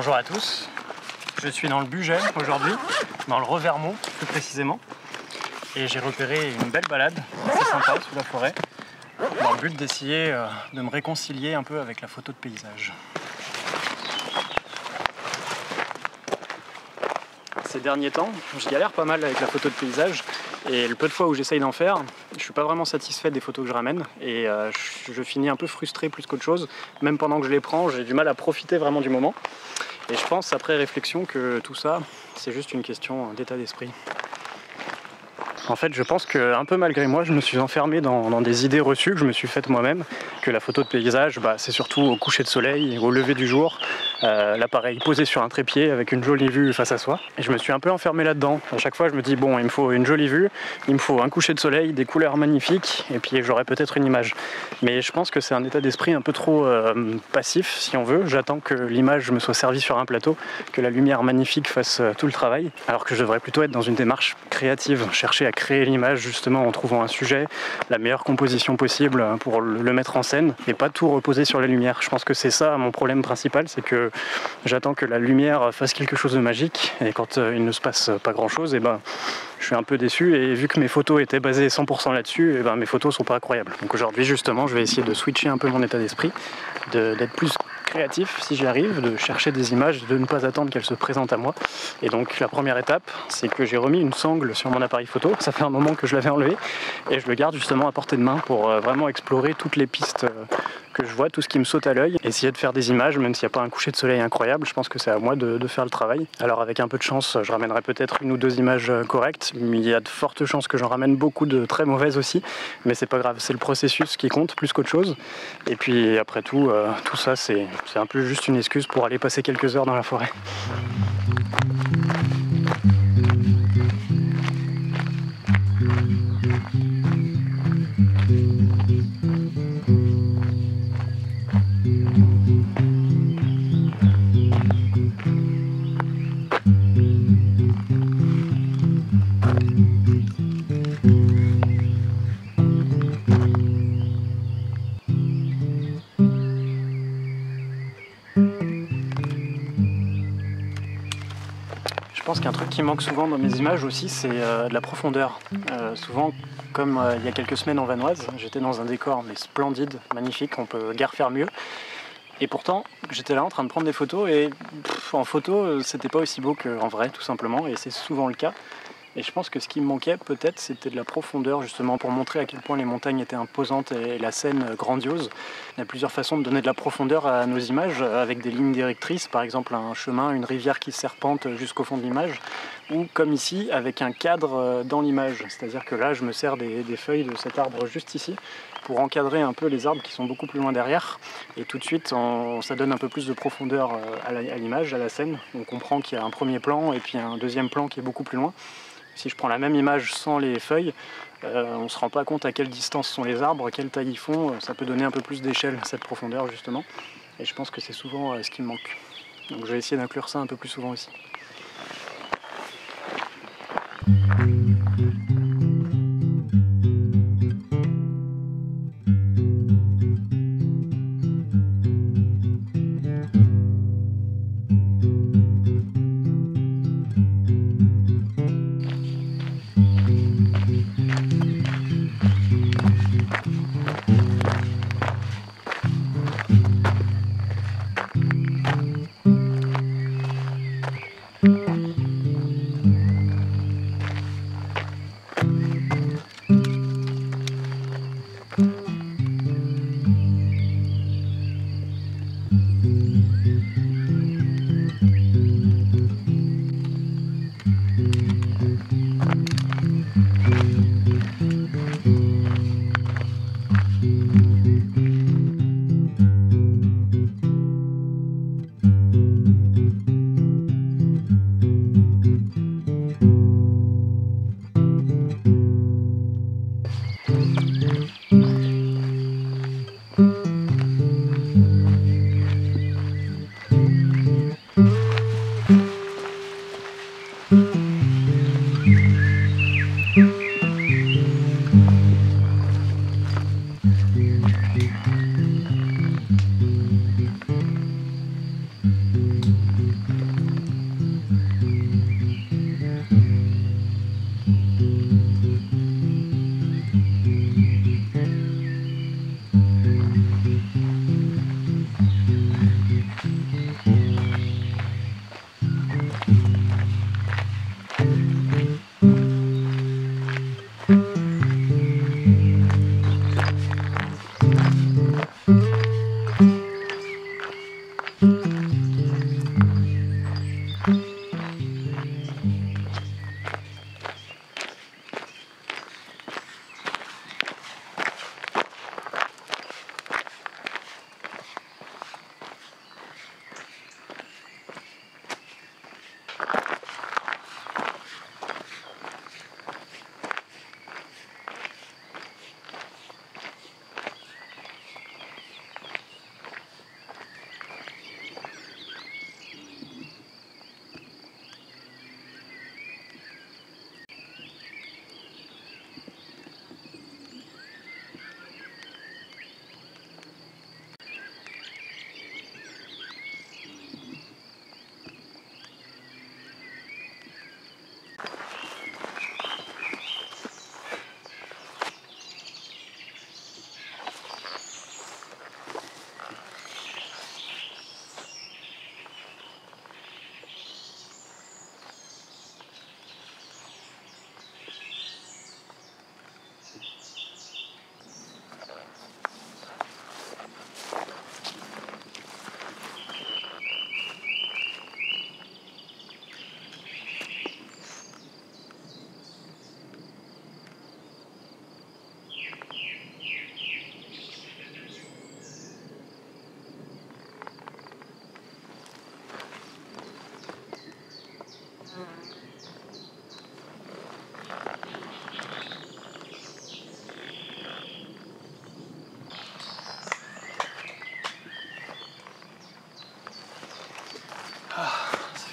Bonjour à tous, je suis dans le Bugey aujourd'hui, dans le Revermont plus précisément, et j'ai repéré une belle balade assez sympa sous la forêt, dans le but d'essayer de me réconcilier un peu avec la photo de paysage. Ces derniers temps, je galère pas mal avec la photo de paysage, et le peu de fois où j'essaye d'en faire, je suis pas vraiment satisfait des photos que je ramène, et je finis un peu frustré plus qu'autre chose. Même pendant que je les prends, j'ai du mal à profiter vraiment du moment. Et je pense, après réflexion, que tout ça, c'est juste une question d'état d'esprit. En fait, je pense que, un peu malgré moi, je me suis enfermé dans des idées reçues que je me suis faites moi-même, que la photo de paysage, c'est surtout au coucher de soleil, au lever du jour, l'appareil posé sur un trépied avec une jolie vue face à soi. Et je me suis un peu enfermé là-dedans. À chaque fois, je me dis, bon, il me faut une jolie vue, il me faut un coucher de soleil, des couleurs magnifiques, et puis j'aurai peut-être une image. Mais je pense que c'est un état d'esprit un peu trop passif, si on veut. J'attends que l'image me soit servie sur un plateau, que la lumière magnifique fasse tout le travail, alors que je devrais plutôt être dans une démarche créative, chercher à créer l'image justement en trouvant un sujet, la meilleure composition possible pour le mettre en scène, et pas tout reposer sur la lumière. Je pense que c'est ça mon problème principal, c'est que j'attends que la lumière fasse quelque chose de magique, et quand il ne se passe pas grand chose, je suis un peu déçu, et vu que mes photos étaient basées 100% là-dessus, mes photos sont pas incroyables. Donc aujourd'hui justement je vais essayer de switcher un peu mon état d'esprit, d'être plus créatif si j'y arrive, de chercher des images, de ne pas attendre qu'elles se présentent à moi. Et donc la première étape, c'est que j'ai remis une sangle sur mon appareil photo. Ça fait un moment que je l'avais enlevé et je le garde justement à portée de main pour vraiment explorer toutes les pistes que je vois, tout ce qui me saute à l'œil, essayer de faire des images, même s'il n'y a pas un coucher de soleil incroyable. Je pense que c'est à moi de faire le travail. Alors avec un peu de chance, je ramènerai peut-être une ou deux images correctes, mais il y a de fortes chances que j'en ramène beaucoup de très mauvaises aussi, mais c'est pas grave, c'est le processus qui compte plus qu'autre chose. Et puis après tout, tout ça c'est un peu juste une excuse pour aller passer quelques heures dans la forêt. Je pense qu'un truc qui manque souvent dans mes images aussi, c'est de la profondeur. Souvent, comme il y a quelques semaines en Vanoise, j'étais dans un décor mais splendide, magnifique, on peut guère faire mieux. Et pourtant, j'étais là en train de prendre des photos et en photo, c'était pas aussi beau qu'en vrai, tout simplement, et c'est souvent le cas. Et je pense que ce qui me manquait peut-être, c'était de la profondeur, justement, pour montrer à quel point les montagnes étaient imposantes et la scène grandiose. Il y a plusieurs façons de donner de la profondeur à nos images, avec des lignes directrices, par exemple un chemin, une rivière qui serpente jusqu'au fond de l'image, ou comme ici, avec un cadre dans l'image. C'est-à-dire que là, je me sers des feuilles de cet arbre juste ici, pour encadrer un peu les arbres qui sont beaucoup plus loin derrière. Et tout de suite, ça donne un peu plus de profondeur à l'image, à la scène. On comprend qu'il y a un premier plan et puis un deuxième plan qui est beaucoup plus loin. Si je prends la même image sans les feuilles, on ne se rend pas compte à quelle distance sont les arbres, quelle taille ils font. Ça peut donner un peu plus d'échelle, cette profondeur justement. Et je pense que c'est souvent ce qui me manque. Donc je vais essayer d'inclure ça un peu plus souvent aussi.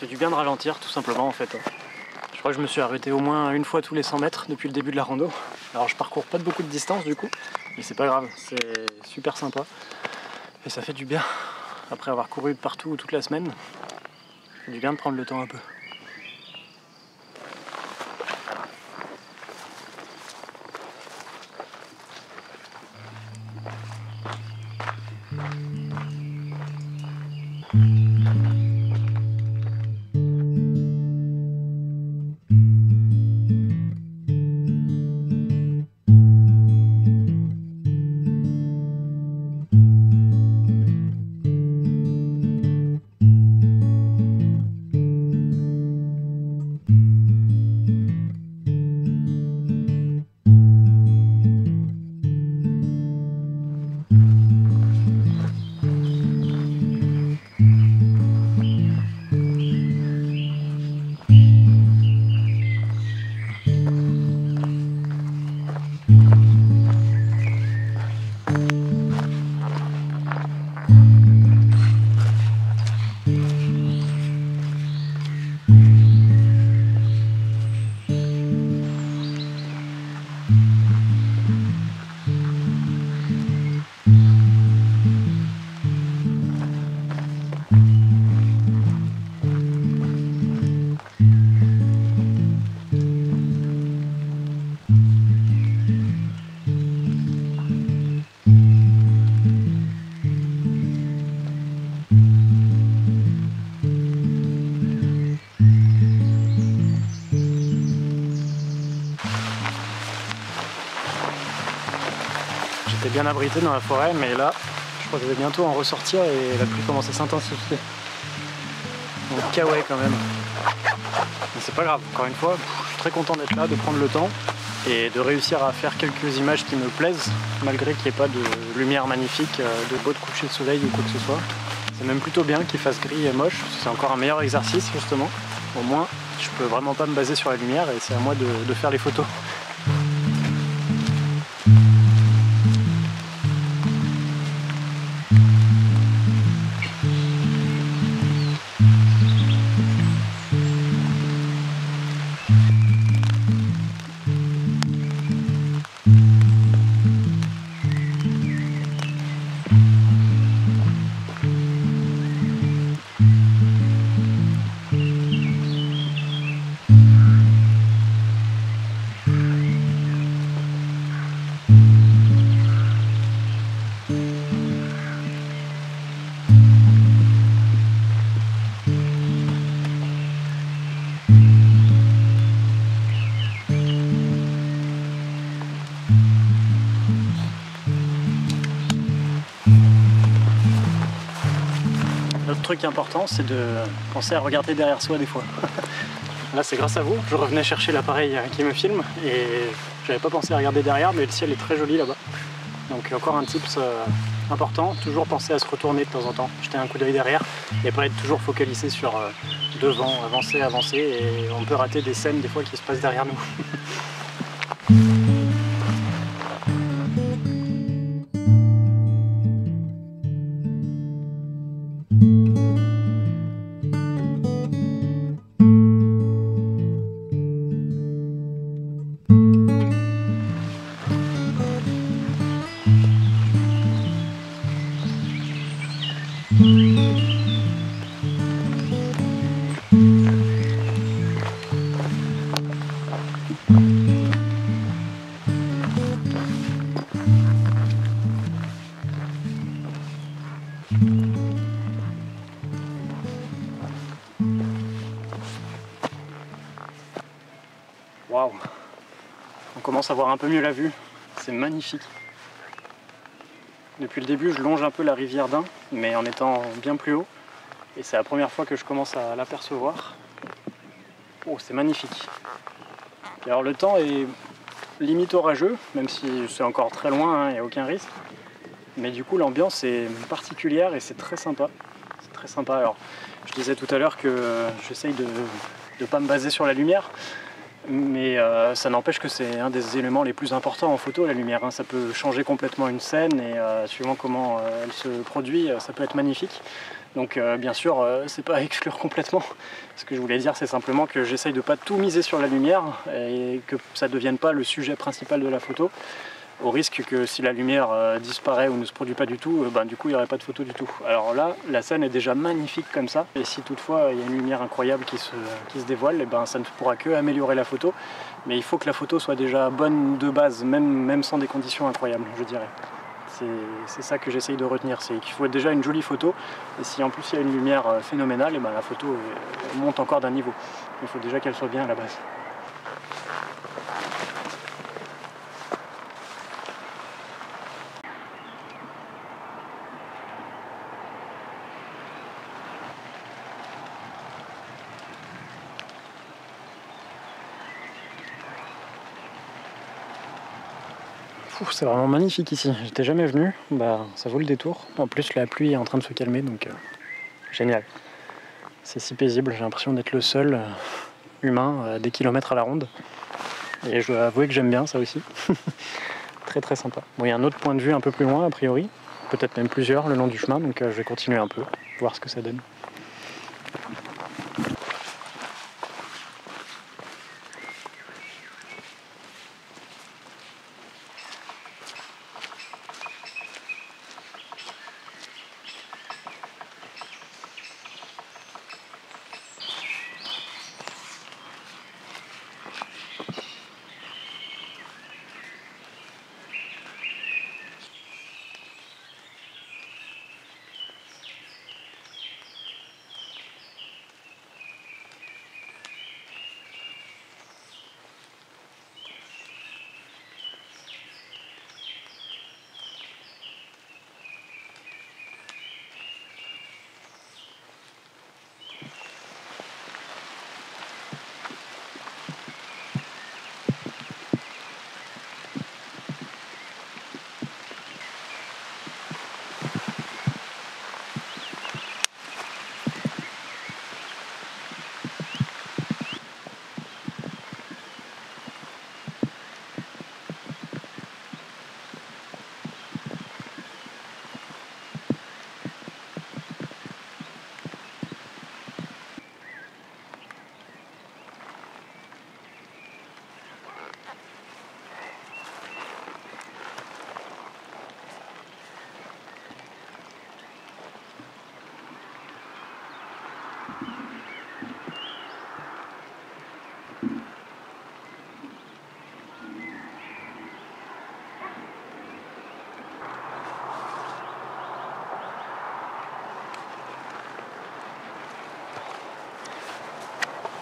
fait du bien de ralentir tout simplement en fait. Je crois que je me suis arrêté au moins une fois tous les 100 mètres depuis le début de la rando. Alors je parcours pas de beaucoup de distance du coup, mais c'est pas grave, c'est super sympa. Et ça fait du bien, après avoir couru de partout toute la semaine, ça fait du bien de prendre le temps un peu. J'étais bien abrité dans la forêt, mais là, je crois que je vais bientôt en ressortir et la pluie commence à s'intensifier. Donc kawaii quand même. Mais c'est pas grave, encore une fois, je suis très content d'être là, de prendre le temps et de réussir à faire quelques images qui me plaisent, malgré qu'il n'y ait pas de lumière magnifique, de beau coucher de soleil ou quoi que ce soit. C'est même plutôt bien qu'il fasse gris et moche, c'est encore un meilleur exercice justement. Au moins, je peux vraiment pas me baser sur la lumière et c'est à moi de faire les photos. L'autre truc important, c'est de penser à regarder derrière soi des fois. Là, c'est grâce à vous, je revenais chercher l'appareil qui me filme et j'avais pas pensé à regarder derrière, mais le ciel est très joli là-bas. Donc encore un tips important, toujours penser à se retourner de temps en temps, jeter un coup d'œil derrière et pas être toujours focalisé sur devant, avancer, avancer, et on peut rater des scènes des fois qui se passent derrière nous. Waouh, on commence à voir un peu mieux la vue, c'est magnifique. Depuis le début, je longe un peu la rivière d'Ain, mais en étant bien plus haut. Et c'est la première fois que je commence à l'apercevoir. Oh, c'est magnifique. Et alors le temps est limite orageux, même si c'est encore très loin, il n'y a aucun risque. Mais du coup, l'ambiance est particulière et c'est très sympa. C'est très sympa. Alors, je disais tout à l'heure que j'essaye de ne pas me baser sur la lumière. Mais ça n'empêche que c'est un des éléments les plus importants en photo, la lumière. Ça peut changer complètement une scène et suivant comment elle se produit, ça peut être magnifique. Donc bien sûr, c'est pas à exclure complètement. Ce que je voulais dire, c'est simplement que j'essaye de pas tout miser sur la lumière et que ça ne devienne pas le sujet principal de la photo, au risque que si la lumière disparaît ou ne se produit pas du tout, du coup il n'y aurait pas de photo du tout. Alors là, la scène est déjà magnifique comme ça, et si toutefois il y a une lumière incroyable qui se dévoile, ça ne pourra que améliorer la photo, mais il faut que la photo soit déjà bonne de base, même sans des conditions incroyables, je dirais. C'est ça que j'essaye de retenir, c'est qu'il faut déjà une jolie photo, et si en plus il y a une lumière phénoménale, la photo monte encore d'un niveau. Il faut déjà qu'elle soit bien à la base. C'est vraiment magnifique ici, j'étais jamais venu, ça vaut le détour. En plus la pluie est en train de se calmer, donc génial. C'est si paisible, j'ai l'impression d'être le seul humain à des kilomètres à la ronde. Et je dois avouer que j'aime bien ça aussi. Très très sympa. Bon, il y a un autre point de vue un peu plus loin a priori, peut-être même plusieurs le long du chemin, donc je vais continuer un peu, voir ce que ça donne.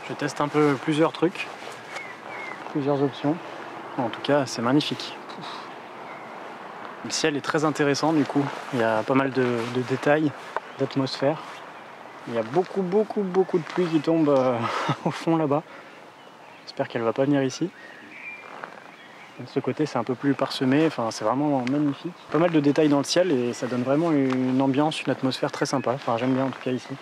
Je teste un peu plusieurs trucs, plusieurs options. En tout cas, c'est magnifique. Le ciel est très intéressant du coup. Il y a pas mal de détails, d'atmosphère. Il y a beaucoup de pluie qui tombe au fond là-bas. J'espère qu'elle va pas venir ici. De ce côté, c'est un peu plus parsemé. Enfin, c'est vraiment magnifique. Pas mal de détails dans le ciel et ça donne vraiment une ambiance, une atmosphère très sympa. Enfin, j'aime bien en tout cas ici.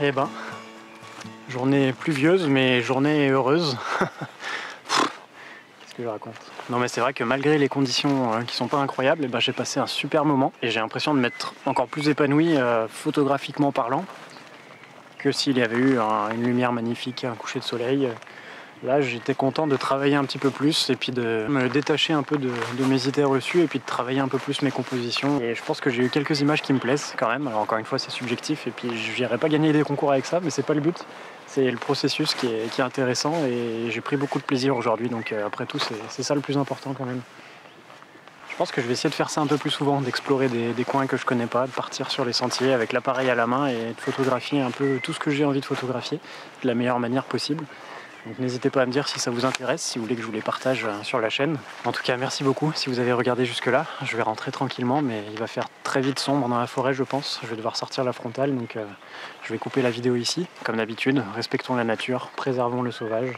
Eh ben, journée pluvieuse, mais journée heureuse. Qu'est-ce que je raconte? Non mais c'est vrai que malgré les conditions qui sont pas incroyables, j'ai passé un super moment et j'ai l'impression de m'être encore plus épanoui photographiquement parlant que s'il y avait eu une lumière magnifique, un coucher de soleil. Là, j'étais content de travailler un petit peu plus et puis de me détacher un peu de mes idées reçues et puis de travailler un peu plus mes compositions. Et je pense que j'ai eu quelques images qui me plaisent quand même. Alors encore une fois, c'est subjectif et puis je n'irai pas gagner des concours avec ça, mais c'est pas le but. C'est le processus qui est intéressant et j'ai pris beaucoup de plaisir aujourd'hui. Donc après tout, c'est ça le plus important quand même. Je pense que je vais essayer de faire ça un peu plus souvent, d'explorer des coins que je connais pas, de partir sur les sentiers avec l'appareil à la main et de photographier un peu tout ce que j'ai envie de photographier de la meilleure manière possible. Donc n'hésitez pas à me dire si ça vous intéresse, si vous voulez que je vous les partage sur la chaîne. En tout cas, merci beaucoup si vous avez regardé jusque-là. Je vais rentrer tranquillement, mais il va faire très vite sombre dans la forêt, je pense. Je vais devoir sortir la frontale, donc je vais couper la vidéo ici. Comme d'habitude, respectons la nature, préservons le sauvage.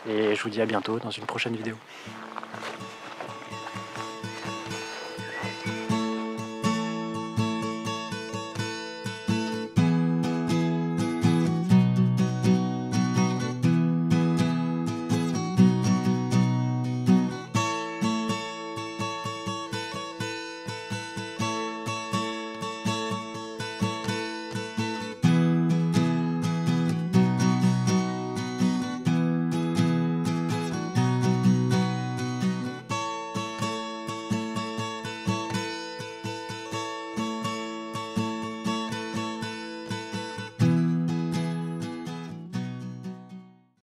Et je vous dis à bientôt dans une prochaine vidéo.